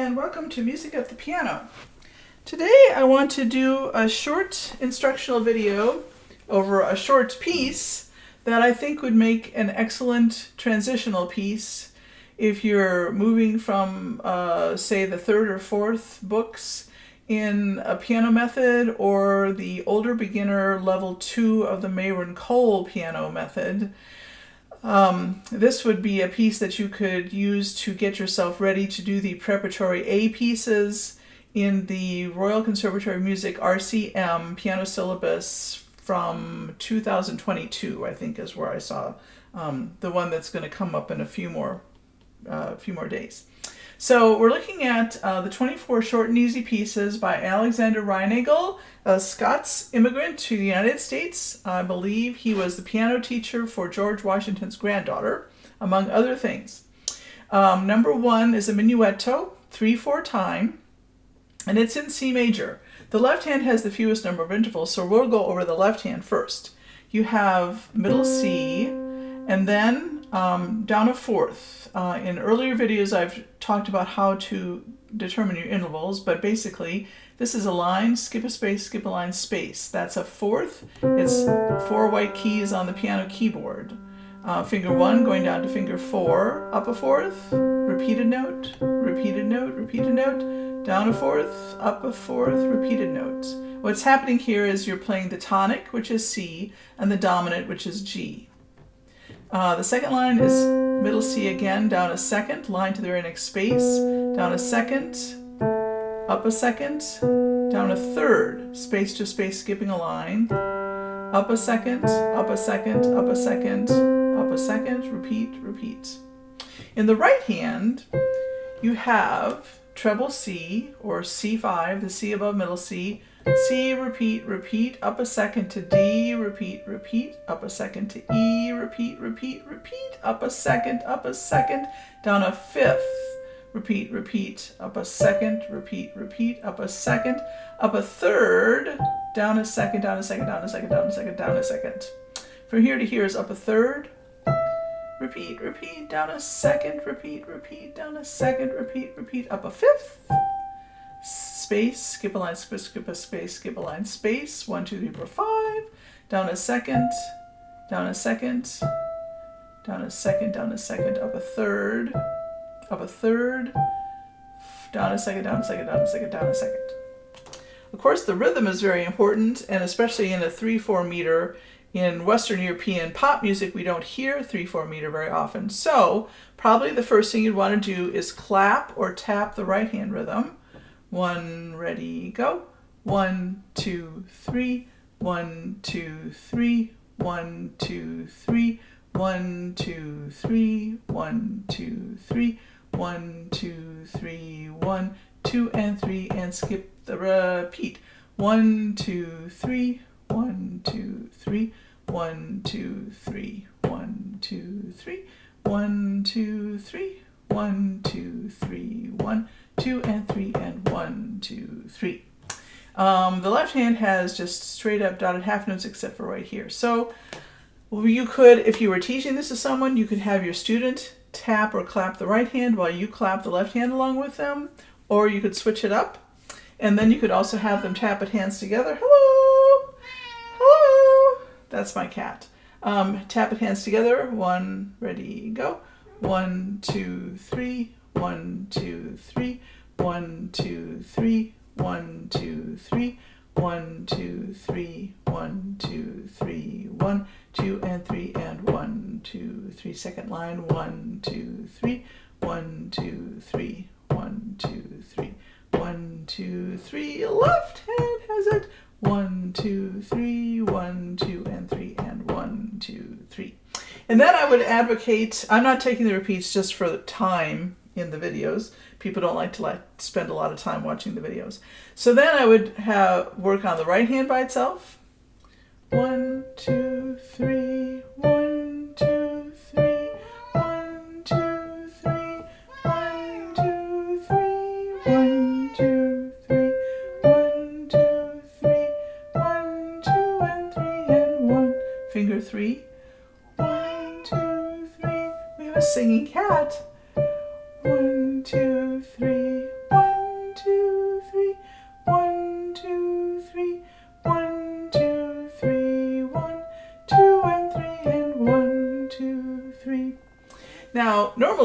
and welcome to Music at the Piano. Today I want to do a short instructional video over a short piece that I think would make an excellent transitional piece if you're moving from, say, the third or fourth books in a piano method or the older beginner level 2 of the Mayron Cole piano method. This would be a piece that you could use to get yourself ready to do the Preparatory A pieces in the Royal Conservatory of Music RCM Piano Syllabus from 2022, I think is where I saw the one that's going to come up in a few more days. So we're looking at the 24 short and easy pieces by Alexander Reinagle, a Scots immigrant to the United States. I believe he was the piano teacher for George Washington's granddaughter, among other things. Number 1 is a Minuetto, 3/4 time, and it's in C major. The left hand has the fewest number of intervals, so we'll go over the left hand first. You have middle C, and then down a fourth. In earlier videos I've talked about how to determine your intervals, but basically this is a line, skip a space, skip a line, space. That's a fourth. It's 4 white keys on the piano keyboard. Finger 1 going down to finger 4, up a fourth, repeated note, repeated note, repeated note, down a fourth, up a fourth, repeated note. What's happening here is you're playing the tonic, which is C, and the dominant, which is G. The second line is middle C again, down a second, line to the very next space, down a second, up a second, down a third, space to space, skipping a line, up a second, up a second, up a second, up a second, repeat, repeat. In the right hand, you have treble C, or C5, the C above middle C, C, repeat, repeat, up a second to D, repeat, repeat, up a second to E, repeat, repeat, repeat, up a second, down a fifth, repeat, repeat, up a second, repeat, repeat, up a second, up a third, down a second, down a second, down a second, down a second, down a second. From here to here is up a third, repeat, repeat, down a second, repeat, repeat, down a second, repeat, repeat, up a fifth, space, skip a line, skip a space, skip a line, space, 1, 2, 3, 4, 5, down a second, down a second, down a second, down a second, up a third, down a second, down a second, down a second, down a second. Of course, the rhythm is very important, and especially in a 3/4 meter. In Western European pop music, we don't hear 3/4 meter very often. So probably the first thing you'd want to do is clap or tap the right hand rhythm. 1, ready, go. 1, 2, 3, 1, 2, 3, 1, 2, 3, 1, 2, 3, 1, 2, 3, 1, 2, 3, 1, 2, and 3, and skip the repeat. 1, 2, 3, 1, 2, 3, 1, 2, 3, 1, 2, 3, 1, 2, 3, 1, 2, 3, 1, 2, and 3, and 1, 2, 3. The left hand has just straight up dotted half notes except for right here. So you could, if you were teaching this to someone, you could have your student tap or clap the right hand while you clap the left hand along with them, or you could switch it up. And then you could also have them tap it hands together. Hello! Hello! That's my cat. Tap it hands together. 1, ready, go. 1, 2, 3, 1, 2, 3, 1, 2, 3, 1, 2, 3, 1, 2, 3, 1, 2, 3, 1, 2, and 3, and 1, 2, 3. Second line, 1, 2, 3, 1, 2, 3, 1, 2, 3, 1, 2, 3. Left hand has it. 1, 2, 3, 1, 2, and 3, and 1, 2, 3. And then I would advocate, I'm not taking the repeats just for the time in the videos. People don't like to spend a lot of time watching the videos. So then I would work on the right hand by itself. 1, 2, 3, 1, 2, 3, 1, 2, 3, 1, 2, 3, 1, 2, 3, 1, 2, 3, 1, 2, and 3, and 1. Finger 3. 1, 2, 3. We have a singing cat. 1, 2, 3, 1.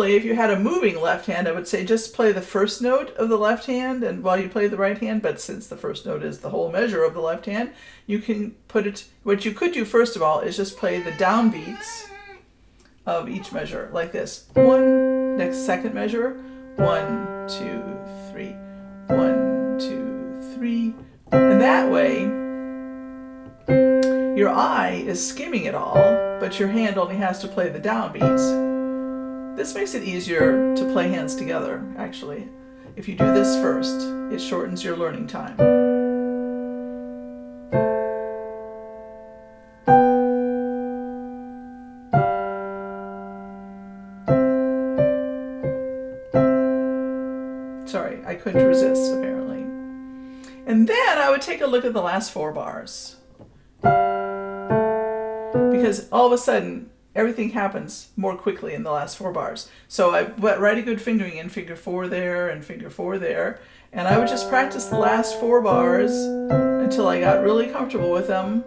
normally, if you had a moving left hand, I would say just play the first note of the left hand and while you play the right hand, but since the first note is the whole measure of the left hand, you can put it, what you could do first of all is just play the downbeats of each measure, like this. One, next second measure, 1, 2, 3, 1, 2, 3. And that way, your eye is skimming it all, but your hand only has to play the downbeats. This makes it easier to play hands together, actually. If you do this first, it shortens your learning time. Sorry, I couldn't resist, apparently. And then I would take a look at the last 4 bars. Because all of a sudden, everything happens more quickly in the last 4 bars. So I went right a good fingering in finger 4 there and finger 4 there. And I would just practice the last 4 bars until I got really comfortable with them.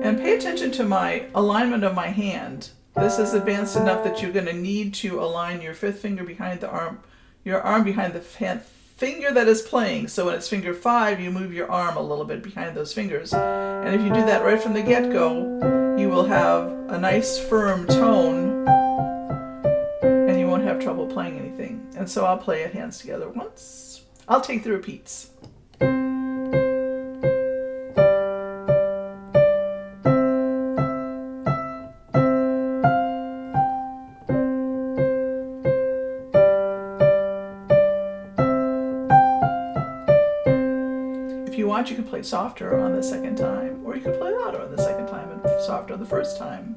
And pay attention to my alignment of my hand. This is advanced enough that you're going to need to align your 5th finger behind the arm, your arm behind the finger that is playing. So when it's finger 5, you move your arm a little bit behind those fingers. And if you do that right from the get-go, you will have a nice firm tone and you won't have trouble playing anything. And so I'll play it hands together once. I'll take the repeats. If you can play softer on the second time, or you can play louder on the second time and softer on the first time.